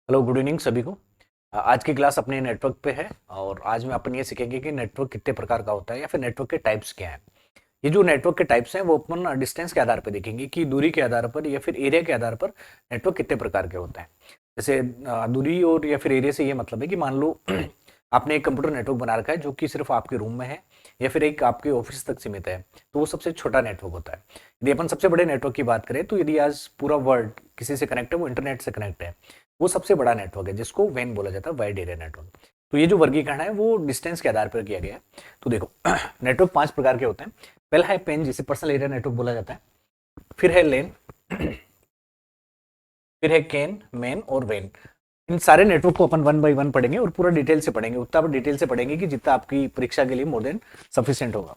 Hello, good evening सभी को। आज की क्लास अपने नेटवर्क पे है और आज में अपन ये सीखेंगे कि नेटवर्क कितने प्रकार का होता है या फिर नेटवर्क के टाइप्स क्या हैं। ये जो नेटवर्क के टाइप्स हैं वो अपन डिस्टेंस के आधार पर देखेंगे कि दूरी के आधार पर या फिर एरिया के आधार पर नेटवर्क कितने प्रकार के होते हैं। जैसे दूरी और या फिर एरिया से ये मतलब है कि मान लो आपने एक कंप्यूटर नेटवर्क बना रखा है जो कि सिर्फ आपके रूम में है या फिर एक आपके ऑफिस तक सीमित है, तो वो सबसे छोटा नेटवर्क होता है। यदि अपन सबसे बड़े नेटवर्क की बात करें तो यदि आज पूरा वर्ल्ड किसी से कनेक्ट है, वो इंटरनेट से कनेक्ट है, वो सबसे बड़ा नेटवर्क है जिसको वैन बोला जाता है, वाइड एरिया नेटवर्क। तो ये जो वर्गीकरण है वो डिस्टेंस के आधार पर किया गया है। तो देखो नेटवर्क 5 प्रकार के होते हैं। पहला है पेन, जिसे पर्सनल एरिया नेटवर्क बोला जाता है। फिर है लेन, फिर है केन, मेन और वेन। इन सारे नेटवर्क को अपन वन बाय वन पढ़ेंगे और पूरा डिटेल से पढ़ेंगे, उतना आप डिटेल से पढ़ेंगे कि जितना आपकी परीक्षा के लिए मोर देन सफिशियंट होगा।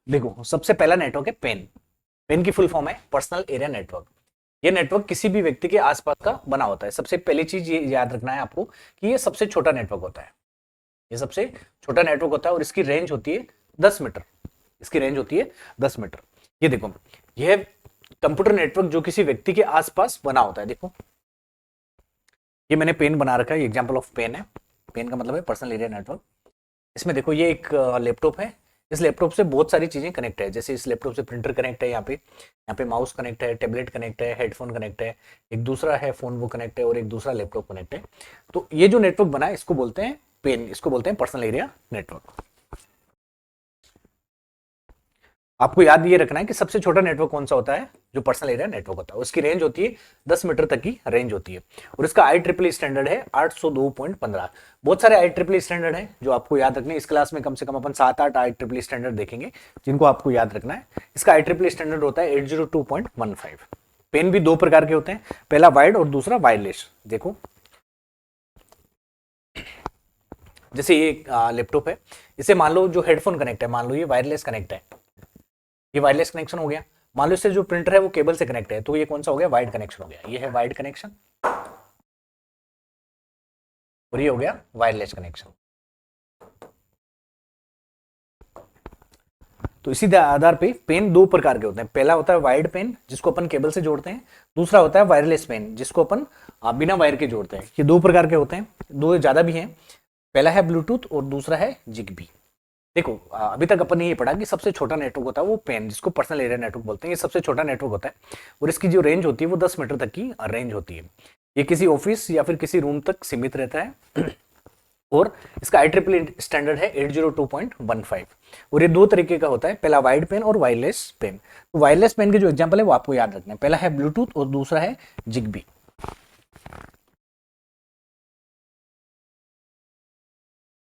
देखो, सबसे पहला नेटवर्क है पेन। पेन की फुल फॉर्म है पर्सनल एरिया नेटवर्क। ये नेटवर्क किसी भी व्यक्ति के आसपास का बना होता है। सबसे पहली चीज ये याद रखना है आपको कि ये सबसे छोटा नेटवर्क होता है। ये सबसे छोटा नेटवर्क होता है और इसकी रेंज होती है 10 मीटर। इसकी रेंज होती है 10 मीटर। ये देखो, यह कंप्यूटर नेटवर्क जो किसी व्यक्ति के आसपास बना होता है। देखो, ये मैंने पेन बना रखा है, एग्जाम्पल ऑफ पेन है। पेन का मतलब है पर्सनल एरिया नेटवर्क। इसमें देखो, ये एक लैपटॉप है। इस लैपटॉप से बहुत सारी चीजें कनेक्ट है। जैसे इस लैपटॉप से प्रिंटर कनेक्ट है, यहाँ पे माउस कनेक्ट है, टेबलेट कनेक्ट है, हेडफोन कनेक्ट है, एक दूसरा है फोन वो कनेक्ट है और एक दूसरा लैपटॉप कनेक्ट है। तो ये जो नेटवर्क बना है इसको बोलते हैं पेन, इसको बोलते हैं पर्सनल एरिया नेटवर्क। आपको याद ये रखना है कि सबसे छोटा नेटवर्क कौन सा होता है, जो पर्सनल एरिया नेटवर्क होता है। उसकी रेंज होती है 10 मीटर तक की रेंज होती है और इसका IEEE स्टैंडर्ड है 802.15। बहुत सारे IEEE स्टैंडर्ड हैं जो आपको याद रखने। इस क्लास में कम से कम अपन 7-8 IEEE स्टैंडर्ड देखेंगे जिनको आपको याद रखना है। इसका IEEE स्टैंडर्ड होता है 802.15। पेन भी दो प्रकार के होते हैं, पहला वाइड और दूसरा वायरलेस। देखो, जैसे ये लैपटॉप है, इसे मान लो जो हेडफोन कनेक्ट है, मान लो ये वायरलेस कनेक्ट है, ये वायरलेस कनेक्शन हो गया। मान लो इससे जो प्रिंटर है वो केबल से कनेक्ट है, तो ये कौन सा हो गया, वाइड कनेक्शन हो गया। ये है वाइड कनेक्शन और ये हो गया वायरलेस कनेक्शन। तो इसी आधार पे पेन दो प्रकार के होते हैं। पहला होता है वायर्ड पेन जिसको अपन केबल से जोड़ते हैं, दूसरा होता है वायरलेस पेन जिसको अपन बिना वायर के जोड़ते हैं। ये दो प्रकार के होते हैं, दो ज्यादा भी हैं। पहला है ब्लूटूथ और दूसरा है जिगबी। देखो, अभी तक अपन ने ये पढ़ा कि सबसे छोटा नेटवर्क होता है वो पेन, जिसको पर्सनल एरिया नेटवर्क बोलते हैं। ये सबसे छोटा नेटवर्क होता है और इसकी जो रेंज होती है वो 10 मीटर तक की रेंज होती है। ये किसी ऑफिस या फिर किसी रूम तक सीमित रहता है और इसका IEEE स्टैंडर्ड है 802.15। और ये दो तरीके का होता है, पहला वाइड पेन और वायरलेस पेन। तो वायरलेस पेन के जो एग्जांपल है वो आपको याद रखना है। पहला है ब्लूटूथ और दूसरा है जिगबी।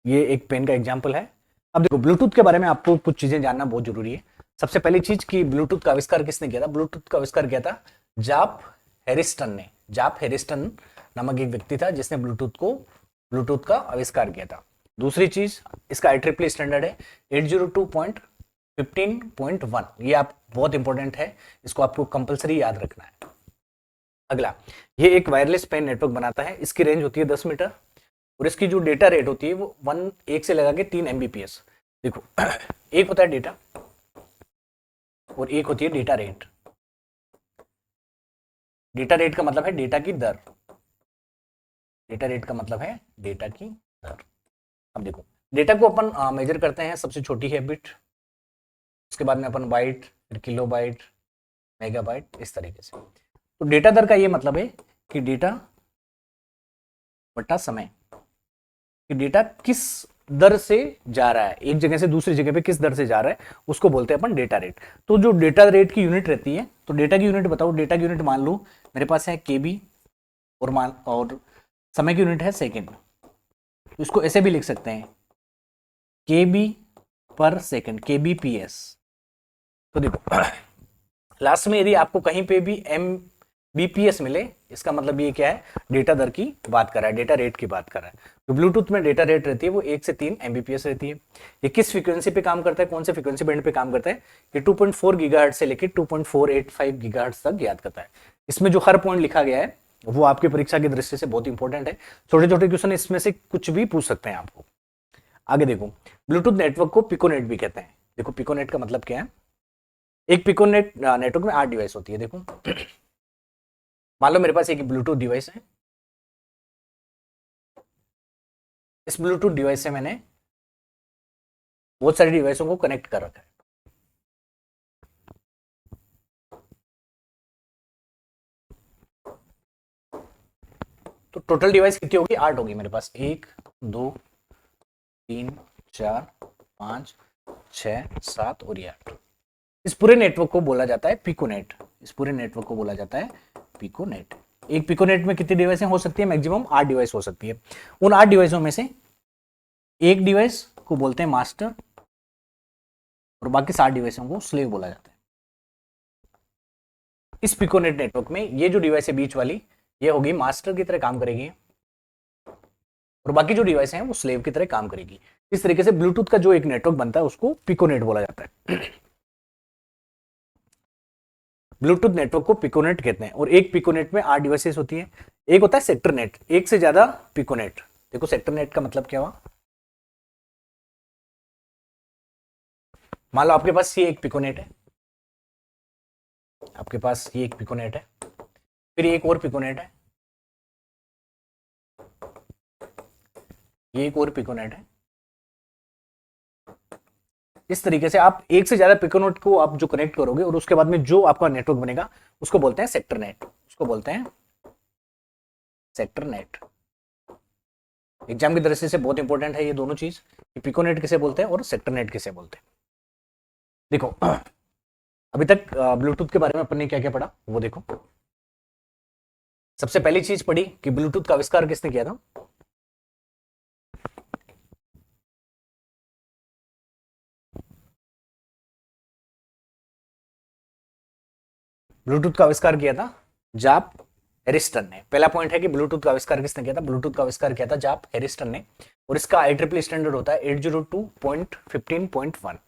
ये एक पेन का एग्जाम्पल है। अब देखो, ब्लूटूथ के बारे में आपको कुछ चीजें जानना बहुत जरूरी है। सबसे पहली चीज कि ब्लूटूथ का आविष्कार किसने किया था। ब्लूटूथ का आविष्कार किया था जाप हैरिस्टन ने। जाप हैरिस्टन नामक एक व्यक्ति था जिसने ब्लूटूथ का आविष्कार किया था। दूसरी चीज, इसका IEEE स्टैंडर्ड है 802.15.1। ये आप बहुत इंपॉर्टेंट है, इसको आपको कंपलसरी याद रखना है। अगला, ये एक वायरलेस पेन नेटवर्क बनाता है। इसकी रेंज होती है 10 मीटर और इसकी जो डेटा रेट होती है वो एक से लगा के 3 MBPS। देखो, एक होता है डेटा और एक होती है डेटा रेट। डेटा रेट का मतलब है डेटा की दर। डेटा रेट का मतलब है डेटा की दर। अब देखो, डेटा को अपन मेजर करते हैं, सबसे छोटी है बिट, उसके बाद में अपन बाइट, फिर किलो बाइट, मेगाबाइट, इस तरीके से। तो डेटा दर का ये मतलब है कि डेटा बटा समय, कि डेटा किस दर से जा रहा है, एक जगह से दूसरी जगह पे किस दर से जा रहा है, उसको बोलते हैं अपन डेटा रेट। तो जो डेटा रेट की यूनिट रहती है, तो डेटा की यूनिट बताओ। डेटा की यूनिट मान लो मेरे पास है केबी और समय की यूनिट है सेकेंड। तो इसको ऐसे भी लिख सकते हैं, केबी पर सेकेंड, KBPS। तो देखो, लास्ट में यदि आपको कहीं पे भी MBPS मिले, इसका मतलब ये क्या है, डेटा दर की बात कर रहा है, डेटा रेट की बात कर रहा है। तो ब्लूटूथ में डेटा रेट रहती है वो 1 से 3 MBPS रहती है। ये किस फ्रीक्वेंसी पे काम करता है, कौन से फ्रीक्वेंसी बैंड पे काम करता है, ये 2.4 गीगाहर्ट्ज से लेकर 2.485 गीगाहर्ट्ज तक याद करता है। इसमें जो हर पॉइंट लिखा गया है वो आपकी परीक्षा की दृष्टि से बहुत इंपॉर्टेंट है। छोटे छोटे क्वेश्चन इसमें से कुछ भी पूछ सकते हैं आपको। आगे देखो, ब्लूटूथ नेटवर्क को पिकोनेट भी कहते हैं। देखो, पिकोनेट का मतलब क्या है। एक पिकोनेट नेटवर्क में 8 डिवाइस होती है। देखो, मान लो मेरे पास एक ब्लूटूथ डिवाइस है, इस ब्लूटूथ डिवाइस से मैंने बहुत सारी डिवाइसों को कनेक्ट कर रखा है। तो टोटल डिवाइस कितनी होगी, 8 होगी मेरे पास, 1 2 3 4 5 6 7 और ये 8। इस पूरे नेटवर्क को बोला जाता है पिकोनेट। इस पूरे नेटवर्क को बोला जाता है पिकोनेट। एक पिकोनेट में कितनी डिवाइसें हो सकती है, मैक्सिमम 8 डिवाइस हो सकती है। उन 8 डिवाइसों में से एक डिवाइस को बोलते हैं मास्टर और बाकी 7 डिवाइसों को स्लेव बोला जाता है। इस पिकोनेट नेटवर्क में ये जो डिवाइस है बीच वाली, ये होगी मास्टर की तरह काम करेगी और बाकी जो डिवाइस हैं वो स्लेव की तरह काम करेगी। इस तरीके से ब्लूटूथ का जो एक नेटवर्क बनता है उसको पिकोनेट बोला जाता है। ब्लूटूथ नेटवर्क को पिकोनेट कहते हैं। और एक पिकोनेट में 8 डिवाइसेस होती है। एक होता है सेक्टर नेट, एक से ज्यादा पिकोनेट। देखो सेक्टर नेट का मतलब क्या हुआ, मान लो आपके पास ये एक पिकोनेट है, आपके पास ये एक पिकोनेट है, फिर एक और पिकोनेट है, ये एक और पिकोनेट है। इस तरीके से आप एक से ज्यादा पिकोनेट को आप जो कनेक्ट करोगे और उसके बाद में जो आपका नेटवर्क बनेगा उसको बोलते हैं सेक्टर नेट, उसको बोलते हैं सेक्टर नेट। एग्जाम की दृष्टि से बहुत इंपॉर्टेंट है ये दोनों चीज, पिकोनेट किसे बोलते हैं और सेक्टर नेट किसे बोलते हैं। देखो अभी तक ब्लूटूथ के बारे में अपन ने क्या क्या पढ़ा वो देखो। सबसे पहली चीज पढ़ी कि ब्लूटूथ का आविष्कार किसने किया था। ब्लूटूथ का आविष्कार किया था जाप हेरिस्टन ने। पहला पॉइंट है कि ब्लूटूथ का आविष्कार किसने किया था, ब्लूटूथ का आविष्कार किया था जाप हेरिस्टन ने। और इसका IEEE स्टैंडर्ड होता है 802.15.1।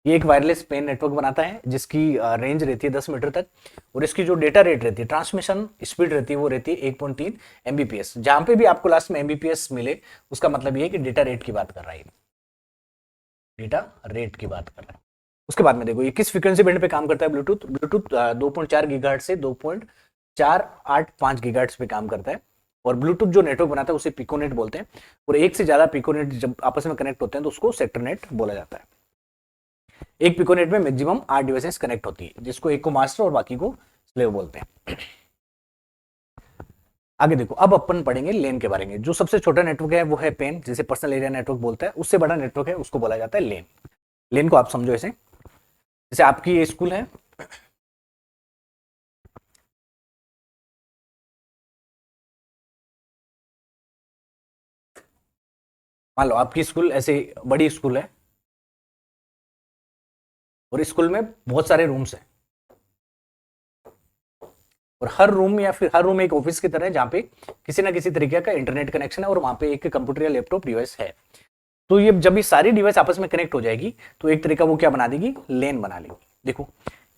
ये एक वायरलेस पेन नेटवर्क बनाता है जिसकी रेंज रहती है 10 मीटर तक और इसकी जो डेटा रेट रहती है, ट्रांसमिशन स्पीड रहती है, वो रहती है 1.3 Mbps। जहां पे भी आपको लास्ट में Mbps मिले उसका मतलब ये है कि डेटा रेट की बात कर रहा है, डेटा रेट की बात कर रहा है। उसके बाद में देखो ये किस फ्रीक्वेंसी बैंड पे काम करता है ब्लूटूथ। ब्लूटूथ 2.4 गीगाहर्ट्ज से 2.485 गीगाहर्ट्ज पे काम करता है। और ब्लूटूथ जो नेटवर्क बनाता है उसे पिकोनेट बोलते हैं। और एक से ज्यादा पिकोनेट जब आपस में कनेक्ट होते हैं तो उसको सेक्टर नेट बोला जाता है। एक पिकोनेट में मैक्सिमम 8 डिवाइसेस कनेक्ट होती है, जिसको एक को मास्टर और बाकी को स्लेव बोलते हैं। आगे देखो अब अपन पढ़ेंगे लेन के बारे में। जो सबसे छोटा नेटवर्क है वो है पेन, जिसे पर्सनल एरिया नेटवर्क बोलता है। उससे बड़ा नेटवर्क है उसको बोला जाता है लेन। लेन को आप समझो ऐसे, जैसे आपकी ये स्कूल है, मान लो आपकी स्कूल ऐसे बड़ी स्कूल है और स्कूल में बहुत सारे रूम्स हैं और हर रूम या फिर हर रूम एक ऑफिस की तरह है जहाँ पे किसी ना किसी तरीके का इंटरनेट कनेक्शन है और वहां पे एक कंप्यूटर या लैपटॉप डिवाइस है। तो ये जब ये सारी डिवाइस आपस में कनेक्ट हो जाएगी तो एक तरीका वो क्या बना देगी, लेन बना लेगी। देखो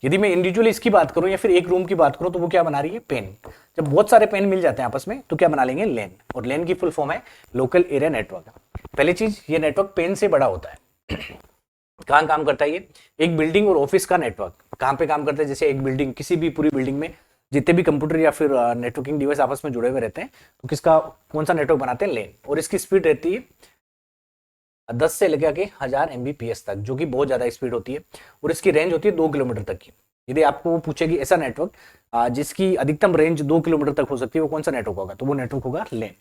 यदि मैं इंडिविजुअली इसकी बात करूं या फिर एक रूम की बात करूं तो वो क्या बना रही है, पेन। जब बहुत सारे पेन मिल जाते हैं आपस में तो क्या बना लेंगे, लेन। और लेन की फुल फॉर्म है लोकल एरिया नेटवर्क। पहली चीज ये नेटवर्क पेन से बड़ा होता है। कहाँ काम करता है ये, एक बिल्डिंग और ऑफिस का नेटवर्क कहाँ पे काम करता है, जैसे एक बिल्डिंग, किसी भी पूरी बिल्डिंग में जितने भी कंप्यूटर या फिर नेटवर्किंग डिवाइस आपस में जुड़े हुए रहते हैं तो किसका कौन सा नेटवर्क बनाते हैं, लेन। और इसकी स्पीड रहती है 10 से लेकर के 1000 Mbps तक, जो कि बहुत ज्यादा स्पीड होती है। और इसकी रेंज होती है 2 किलोमीटर तक की। यदि आपको पूछेगी ऐसा नेटवर्क जिसकी अधिकतम रेंज 2 किलोमीटर तक हो सकती है वो कौन सा नेटवर्क होगा, तो वो नेटवर्क होगा लेन।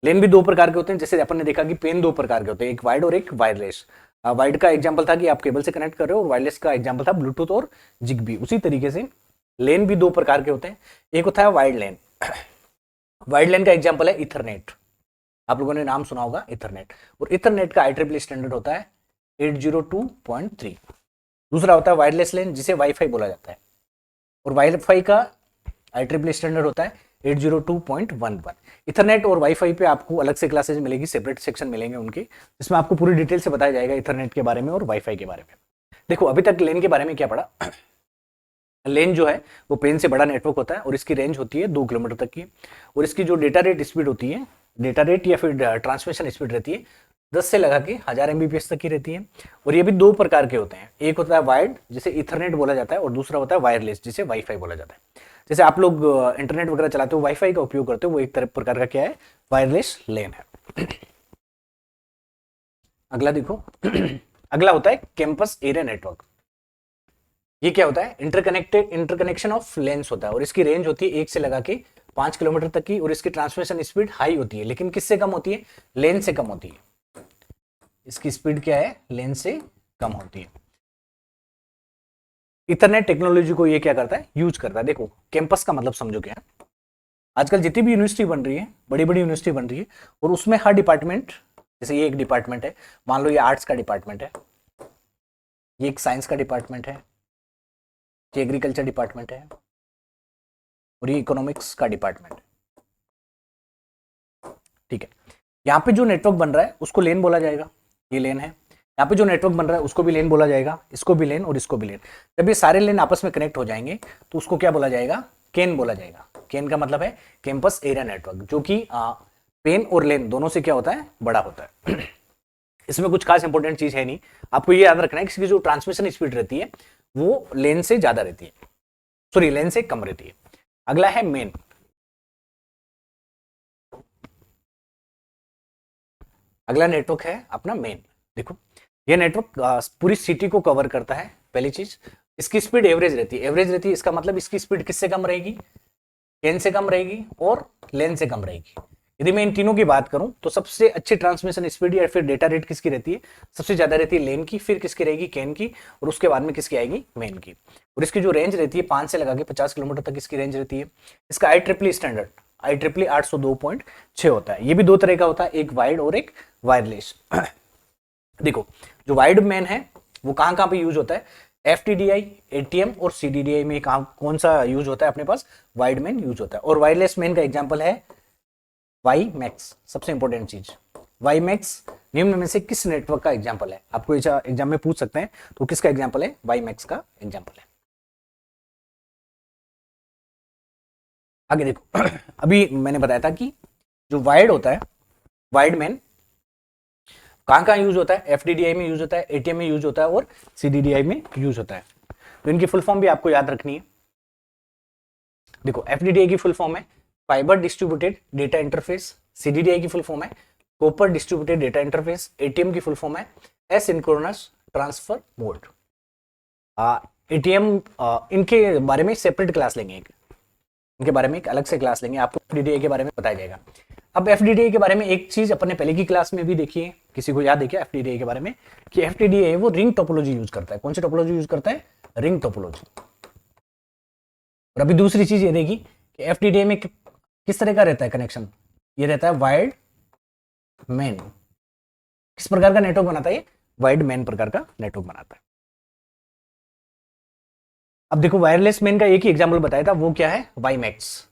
लेन भी दो प्रकार के होते हैं, जैसे अपन ने देखा कि पेन दो प्रकार के होते हैं, एक वाइड और एक वायरलेस। वाइड का एग्जांपल था कि आप केबल से कनेक्ट कर रहे हो और वायरलेस का एग्जांपल था ब्लूटूथ और जिगबी। उसी तरीके से लेन भी दो प्रकार के होते हैं, एक होता है वाइड लेन। वाइड लेन का एग्जांपल है इथरनेट, आप लोगों ने नाम सुना होगा इथरनेट। और इथरनेट का IEEE स्टैंडर्ड होता है 802.3। दूसरा होता है वायरलेस लेन जिसे वाईफाई बोला जाता है, और वाईफाई का IEEE स्टैंडर्ड होता है 802.11। इथरनेट और वाईफाई पे आपको अलग से क्लासेज मिलेगी, सेपरेट सेक्शन मिलेंगे उनके, जिसमें आपको पूरी डिटेल से बताया जाएगा इथरनेट के बारे में और वाईफाई के बारे में। देखो अभी तक लेन के बारे में क्या पढ़ा। लेन जो है वो पेन से बड़ा नेटवर्क होता है और इसकी रेंज होती है 2 किलोमीटर तक की। और इसकी जो डेटा रेट स्पीड होती है, डेटा रेट या फिर ट्रांसमिशन स्पीड रहती है 10 से लगा के 1000 MBPS तक की रहती है। और ये भी दो प्रकार के होते हैं, एक होता है वायर्ड जिसे इथरनेट बोला जाता है, और दूसरा होता है वायरलेस जिसे वाईफाई बोला जाता है। जैसे आप लोग इंटरनेट वगैरह चलाते हो, वाईफाई का उपयोग करते हो, वो एक तरह प्रकार का क्या है, वायरलेस लेन है। अगला देखो अगला होता है कैंपस एरिया नेटवर्क। ये क्या होता है, इंटरकनेक्शन ऑफ लेंस होता है, और इसकी रेंज होती है 1 से लगा के 5 किलोमीटर तक की, और इसकी ट्रांसमिशन स्पीड हाई होती है, लेकिन किससे कम होती है, लेन से कम होती है। इसकी स्पीड क्या है, लेन से कम होती है। इथरनेट टेक्नोलॉजी को ये क्या करता है, यूज करता है। देखो कैंपस का मतलब समझो क्या है, आजकल जितनी भी यूनिवर्सिटी बन रही है, बड़ी बड़ी यूनिवर्सिटी बन रही है, और उसमें हर डिपार्टमेंट, जैसे ये एक डिपार्टमेंट है, मान लो ये आर्ट्स का डिपार्टमेंट है, ये एक साइंस का डिपार्टमेंट है, ये एग्रीकल्चर डिपार्टमेंट है, और ये इकोनॉमिक्स का डिपार्टमेंट है। ठीक है, यहाँ पे जो नेटवर्क बन रहा है उसको लेन बोला जाएगा, ये लेन है। यहाँ पे जो नेटवर्क बन रहा है उसको भी लेन बोला जाएगा, इसको भी लेन और इसको भी लेन। जब ये सारे लेन आपस में कनेक्ट हो जाएंगे तो उसको क्या बोला जाएगा, केन बोला जाएगा। केन का मतलब है कैंपस एरिया नेटवर्क, जो कि पेन और लेन दोनों से क्या होता है, बड़ा होता है। इसमें कुछ खास इंपॉर्टेंट चीज है नहीं, आपको ये याद रखना है कि इसकी जो ट्रांसमिशन स्पीड रहती है वो लेन से ज्यादा रहती है, सॉरी लेन से कम रहती है। अगला है मेन। अगला नेटवर्क है अपना मेन। देखो ये नेटवर्क पूरी सिटी को कवर करता है। पहली चीज, इसकी स्पीड एवरेज रहती है, एवरेज रहती है इसका मतलब इसकी स्पीड किससे कम रहेगी, केन से कम रहेगी और लेन से कम रहेगी। यदि मैं इन तीनों की बात करूं तो सबसे अच्छी ट्रांसमिशन स्पीड या फिर डेटा रेट किसकी रहती है, सबसे ज्यादा रहती है लेन की, फिर किसकी रहेगी, केन की, और उसके बाद में किसकी आएगी, मेन की। और इसकी जो रेंज रहती है 5 से लगा के 50 किलोमीटर तक इसकी रेंज रहती है। इसका IEEE स्टैंडर्ड IEEE 802.6 होता है। ये भी दो तरह का होता है, एक वाइड और एक वायरलेस। देखो जो वाइड मैन है वो कहां कहां पे यूज होता है, FTDI, ATM और CDDI में कौन सा यूज होता है अपने पास, वाइड मैन यूज होता है। और वायरलेस मैन का एग्जांपल है वाई मैक्स। सबसे इंपॉर्टेंट चीज, वाई मैक्स निम्न में से किस नेटवर्क का एग्जांपल है, आपको एग्जाम में पूछ सकते हैं, तो किसका एग्जांपल है, वाई मैक्स का एग्जांपल है। आगे देखो अभी मैंने बताया था कि जो वायर्ड होता है, वायर्ड मैन कहां कहां यूज होता है, FDDI में यूज होता है, ATM में यूज होता है और CDDI में यूज होता है। तो इनकी फुल फॉर्म भी आपको याद रखनी है। देखो FDDI की फुल फॉर्म है fibre distributed data interface, CDDI की फुल फॉर्म है copper distributed data interface, ATM की फुल फॉर्म है एसिंक्रोनस ट्रांसफर मोड। ATM इनके बारे में सेपरेट क्लास लेंगे, इनके बारे में एक अलग से क्लास लेंगे, आपको FDDI के बारे में बताया जाएगा। अब FDDI के बारे में एक चीज अपन ने पहले की क्लास में भी देखी है, किसी को याद है क्या FDDI के बारे में, कि FDDI वो रिंग टोपोलॉजी यूज करता है। कौन सी टोपोलॉजी यूज करता है, रिंग टोपोलॉजी। और अभी दूसरी चीज ये देखी कि FDDI में किस तरह का रहता है कनेक्शन, ये रहता है वायर्ड मैन। किस प्रकार का नेटवर्क बनाता है ये, वायर्ड मैन प्रकार का नेटवर्क बनाता है। अब देखो वायरलेस मैन का एक ही एग्जांपल बताया था, वो क्या है, वाईमैक्स।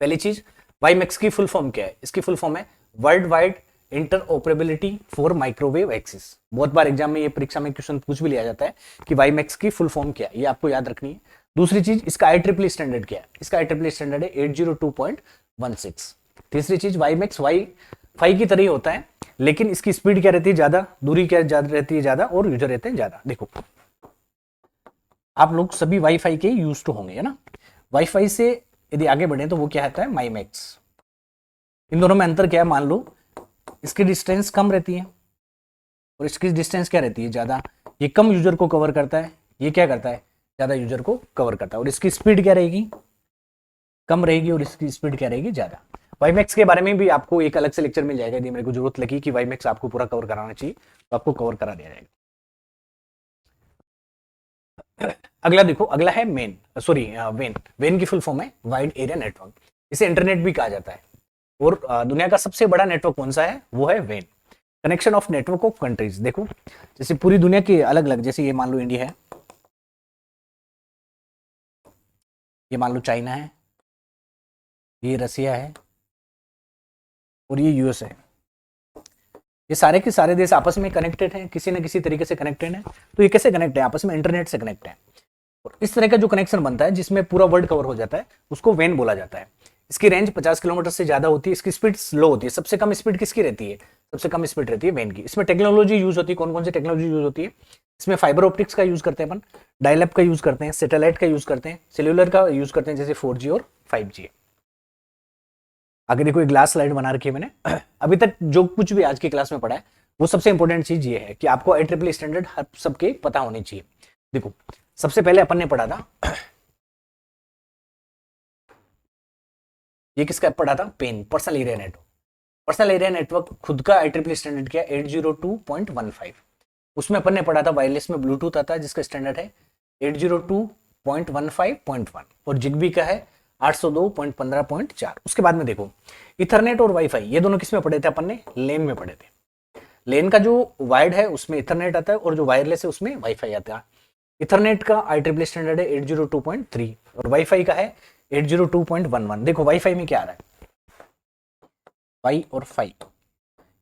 पहली चीज, वाईमैक्स की फुल फॉर्म क्या है, इसकी फुल फॉर्म है world wide interoperability for microwave axis. बहुत बार एग्जाम में ये परीक्षा में क्वेश्चन पूछ भी लिया जाता है कि वाईमैक्स की फुल फॉर्म क्या है, ये आपको याद रखनी है। दूसरी चीज, इसका IEEE स्टैंडर्ड क्या है, इसका IEEE स्टैंडर्ड है 802.16। तीसरी चीज, वाईमैक्स वाईफाई की तरह ही होता है, लेकिन इसकी स्पीड क्या रहती है, ज्यादा, दूरी क्या ज्यादा रहती है, ज्यादा, और यूजर रहते हैं ज्यादा। देखो आप लोग सभी वाईफाई के यूज टू होंगे, है ना। वाईफाई से यदि आगे बढ़े तो वो क्या होता है, माईमैक्स। इन दोनों में अंतर क्या है, मान लो इसकी डिस्टेंस कम रहती है और इसकी डिस्टेंस क्या रहती है, ज्यादा। ये कम यूजर को कवर करता है, ये क्या करता है, ज्यादा यूजर को कवर करता है। और इसकी स्पीड क्या रहेगी, कम रहेगी, और इसकी स्पीड क्या रहेगी, ज्यादा। वाईमैक्स के बारे में भी आपको एक अलग से लेक्चर मिल जाएगा, यदि मेरे को जरूरत लगी कि वाईमैक्स आपको पूरा कवर कराना चाहिए तो आपको कवर करा दिया जाएगा। अगला देखो, अगला है मेन, सॉरी वेन। वेन की फुल फॉर्म है वाइड एरिया नेटवर्क, इसे इंटरनेट भी कहा जाता है। और दुनिया का सबसे बड़ा नेटवर्क कौन सा है, वो है when. Connection of network of countries. देखो जैसे पूरी दुनिया के अलग अलग, जैसे ये मान लो इंडिया है, ये मान लो चाइना है, ये रसिया है, और ये US है। ये सारे के सारे देश आपस में कनेक्टेड हैं, किसी न किसी तरीके से कनेक्टेड हैं। तो ये कैसे कनेक्ट है, आपस में इंटरनेट से कनेक्ट है। और इस तरह का जो कनेक्शन बनता है जिसमें पूरा वर्ल्ड कवर हो जाता है, उसको वेन बोला जाता है। इसकी रेंज 50 किलोमीटर से ज्यादा होती है, इसकी स्पीड स्लो होती है। सबसे कम स्पीड किसकी रहती है, सबसे कम स्पीड रहती है वेन की। इसमें टेक्नोलॉजी यूज होती है, कौन कौन सी टेक्नोलॉजी यूज होती है? इसमें फाइबर ऑप्टिक्स का यूज करते हैं अपन, डायलअप का यूज करते हैं, सैटेलाइट का यूज करते हैं, सेल्यूलर का यूज करते हैं जैसे 4G और 5G। आगे देखो एक ग्लास स्लाइड बना रखी है मैंने। अभी तक जो कुछ भी आज की क्लास में पढ़ा है वो सबसे इंपॉर्टेंट चीज ये है कि आपको IEEE स्टैंडर्ड हर सबके पता होनी चाहिए। देखो सबसे पहले अपन ने पढ़ा था, ये किसका पढ़ा था? PAN, personal area network. Personal area network खुद का IEEE स्टैंडर्ड क्या? 802.15। उसमें अपन ने पढ़ा था वायरलेस में ब्लूटूथ आता है जिसका स्टैंडर्ड है 802.15.1 और जिगबी का है 802.15.4। उसके बाद में देखो इथरनेट और वाईफाई, ये दोनों किस में पढ़े थे अपन ने? लेन में पढ़े थे। लेन का जो वायर्ड है उसमें इथरनेट आता है और जो वायरलेस है उसमें वाईफाई आता है। इथरनेट का IEEE स्टैंडर्ड है 802.3 और वाईफाई का है 802.11। देखो वाईफाई में क्या आ रहा है? वाई और फाई,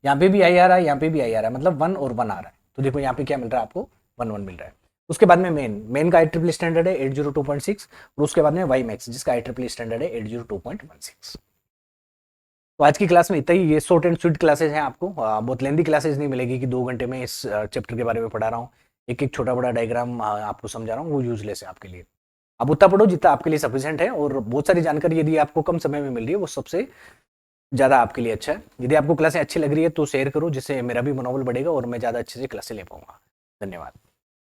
यहाँ पे भी आई आ रहा है, यहाँ पे भी आई आ रहा है, मतलब 1 और 1 आ रहा है। तो देखो यहाँ पे क्या मिल रहा है आपको? 1 1 मिल रहा है। उसके बाद में मेन का IEEE स्टैंडर्ड है 802.6 और उसके बाद में वाई मैक्स जिसका IEEE स्टैंडर्ड है 802.16। तो आज की क्लास में इतना ही। ये शॉर्ट एंड स्वीट क्लासेज हैं, आपको बहुत लेंदी क्लासेज नहीं मिलेगी कि 2 घंटे में इस चैप्टर के बारे में पढ़ा रहा हूँ। एक एक छोटा बड़ा डायग्राम आपको समझा रहा हूँ, वो यूजलेस है आपके लिए। आप उतना पढ़ो जितना आपके लिए सफिशिएंट है, और बहुत सारी जानकारी यदि आपको कम समय में मिल रही है वो सबसे ज़्यादा आपके लिए अच्छा है। यदि आपको क्लासें अच्छी लग रही है तो शेयर करो, जिससे मेरा भी मनोबल बढ़ेगा और मैं ज़्यादा अच्छे से क्लासें ले पाऊंगा। धन्यवाद।